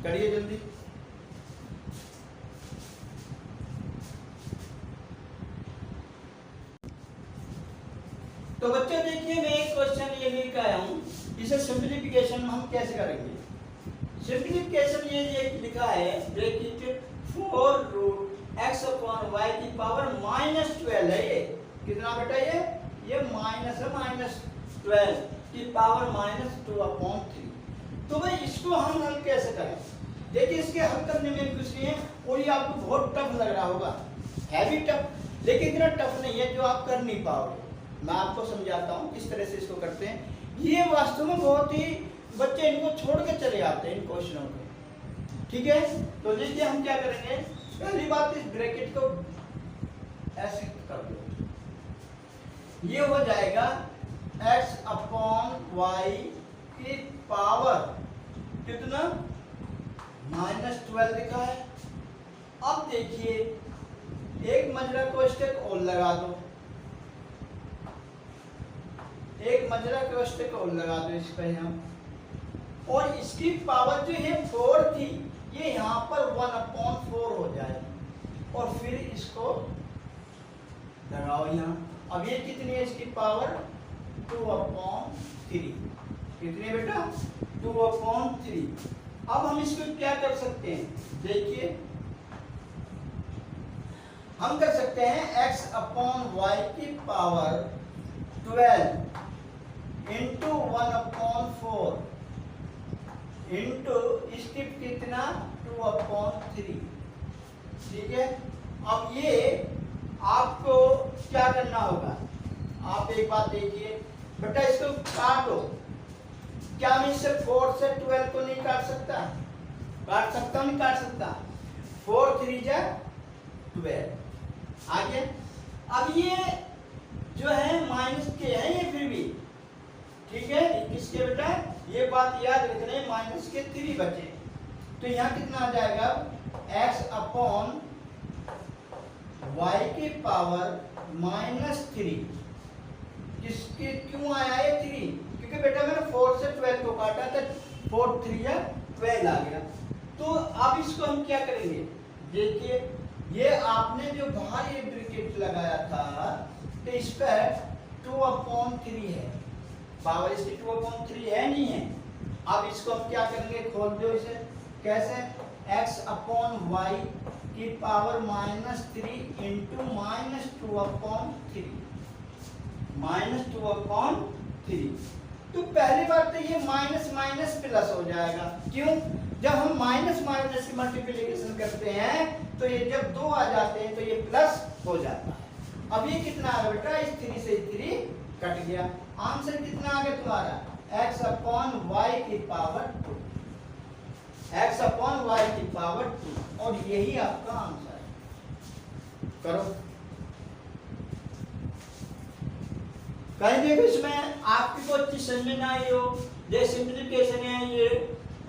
करिए जल्दी। तो बच्चों देखिए मैं एक क्वेश्चन ये लेकर आया हूँ, इसे सिंप्लीफिकेशन हम कैसे करेंगे। सिंप्लीफिकेशन ये लिखा है bracket 4 root x upon y की पावर -12 है। ये कितना बेटा, ये माइनस है, -12 की पावर -2/3। तो भाई इसको हम हल कैसे करें? देखिए इसके हल करने में कुछ नहीं है, और ये आपको बहुत टफ लग रहा होगा, है भी टफ, लेकिन इतना टफ नहीं है जो आप कर नहीं पाओगे। मैं आपको समझाता हूँ किस तरह से इसको करते हैं। ये वास्तव में बहुत ही बच्चे इनको छोड़ के चले आते हैं इन क्वेश्चनों को, ठीक है। तो देखिए हम क्या करेंगे, पहली बात इस ब्रैकेट को ऐसे कर दो, ये हो जाएगा x अपॉन y की पावर कितना -12 लिखा है। अब देखिए एक मजरा को स्टेक और लगा दो, एक मजरा को स्टेक और लगा दो इस पर यहाँ, और इसकी पावर जो है 4 थी, ये यहाँ पर 1/4 हो जाएगी, और फिर इसको लगाओ यहाँ। अब ये कितनी है इसकी पावर 2/3, कितनी बेटा 2/3। अब हम इसको क्या कर सकते हैं, देखिए हम कर सकते हैं x अपॉन y की पावर 12 इंटू 1/4 इंटू इसकी कितना 2/3, ठीक है। अब ये आपको क्या करना होगा, आप एक बात देखिए बेटा, इसको काटो। क्या मैं इससे 4 से 12 को नहीं काट सकता? काट सकता हूं, नहीं काट सकता। 4 3 जा 12। आगे अब ये जो है माइनस के है, ये फिर भी ठीक है, किसके बेटा, ये बात याद रखना है, -3 बचे। तो यहाँ कितना आ जाएगा, x अपॉन y की पावर -3। किसके क्यों आया है 3? क्योंकि बेटा मैंने 4 से 12 को काटा था, 4 3 या 12 आ गया। तो अब इसको हम क्या करेंगे, देखिए ये आपने जो बाहर ये ब्रैकेट लगाया था, तो इस पर 2/3 है, पावर इसकी 2/3 है नहीं है। अब इसको हम क्या करेंगे, खोल दो इसे, कैसे, x अपॉन y की पावर -3 इंटू -2/3। तो पहली बात तो ये माइनस माइनस प्लस हो जाएगा। क्यों? जब हम माइनस माइनस की मल्टीप्लिकेशन करते हैं तो ये जब 2 आ जाते हैं तो ये प्लस हो जाता है। अब ये कितना आ गया बेटा, इस 3 से 3 कट गया। आंसर कितना आ गया तुम्हारा, x अपॉन y की पावर 2, x अपॉन y की पावर 2, और यही आपका आंसर है। करो, कहीं देखो इसमें आपकी कोई चीज समझ में ना आई हो, ये सिंप्लीफिकेशन है, ये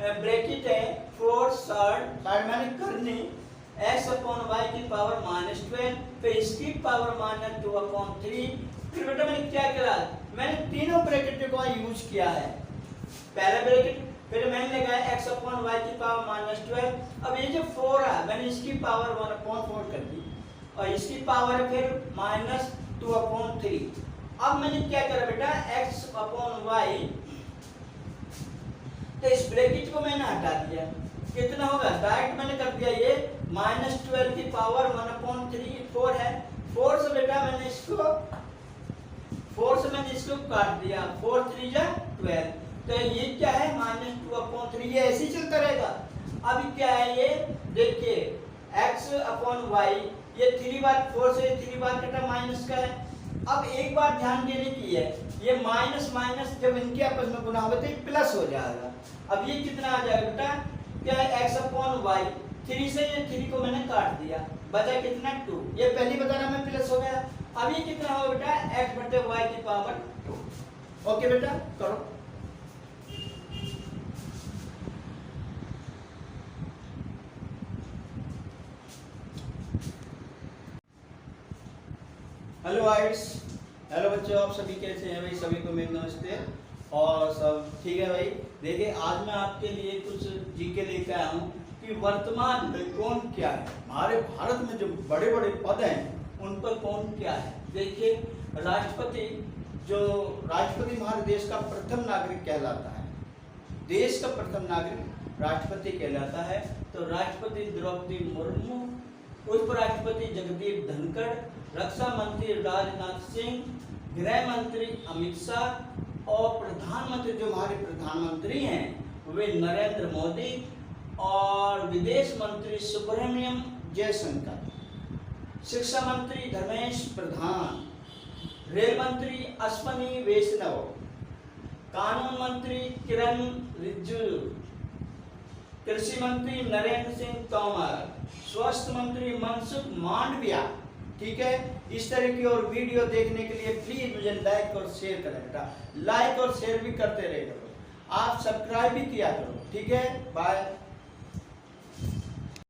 ब्रैकेट है 4 साइड मैंने करनी, x अपॉन y की पावर -12, फिर इसकी पावर -2/3। फिर बेटा मैंने क्या किया, मैंने तीनों ब्रैकेट को यूज किया है। पहला ब्रैकेट, फिर मैंने लगाया x अपॉन y की पावर -12। अब ये जो 4 है मैंने इसकी पावर 1/4 कर दी, और इसकी पावर फिर -2/3। अब मैंने क्या करा बेटा, x अपॉन y, तो इस ब्रैकेट को मैंने हटा दिया, कितना होगा, डायरेक्ट मैंने कर दिया, ये -12 की पावर 1/3, 4 है, 4 से बेटा मैंने इसको 4 से मैंने इसको काट दिया, 4 3 जा 12, तो ये क्या है -2/3, ये ऐसे ही चलता रहेगा। अब क्या है ये, देखिए x अपॉन y, ये 3 बार 4 से 3 बार कटा, माइनस का है। अब एक बात ध्यान देने की है, ये माइनस माइनस जब इनके आपस में गुना होगा तो ये प्लस हो जाएगा। अब ये कितना आ जाएगा बेटा, क्या है x अपॉन y, 3 से ये 3 को मैंने काट दिया, बचा कितना 2, ये पहली बताना में प्लस हो गया। अब ये कितना होगा बेटा, x बटे y की पावर 2। ओके बेटा, करो। हेलो गाइस, हेलो बच्चों, आप सभी कैसे हैं भाई? सभी को मेरा नमस्ते और सब ठीक है भाई। देखिए, आज मैं आपके लिए कुछ जीके लेकर आया हूँ कि वर्तमान में कौन क्या है। हमारे भारत में जो बड़े बड़े पद हैं उन पर कौन क्या है। देखिए, राष्ट्रपति हमारे देश का प्रथम नागरिक कहलाता है। देश का प्रथम नागरिक राष्ट्रपति कहलाता है। तो राष्ट्रपति द्रौपदी मुर्मू, उपराष्ट्रपति जगदीप धनखड़, रक्षा मंत्री राजनाथ सिंह, गृह मंत्री अमित शाह और प्रधानमंत्री जो हमारे प्रधानमंत्री हैं वे नरेंद्र मोदी और विदेश मंत्री सुब्रमण्यम जयशंकर, शिक्षा मंत्री धर्मेश प्रधान, रेल मंत्री अश्विनी वैष्णव, कानून मंत्री किरण रिजिजू, कृषि मंत्री नरेंद्र सिंह तोमर, स्वास्थ्य मंत्री मनसुख मांडविया। ठीक है, इस तरह की और वीडियो देखने के लिए प्लीज मुझे लाइक और शेयर करें बेटा। लाइक और शेयर भी करते रहे करो, आप सब्सक्राइब भी किया करो। ठीक है, बाय।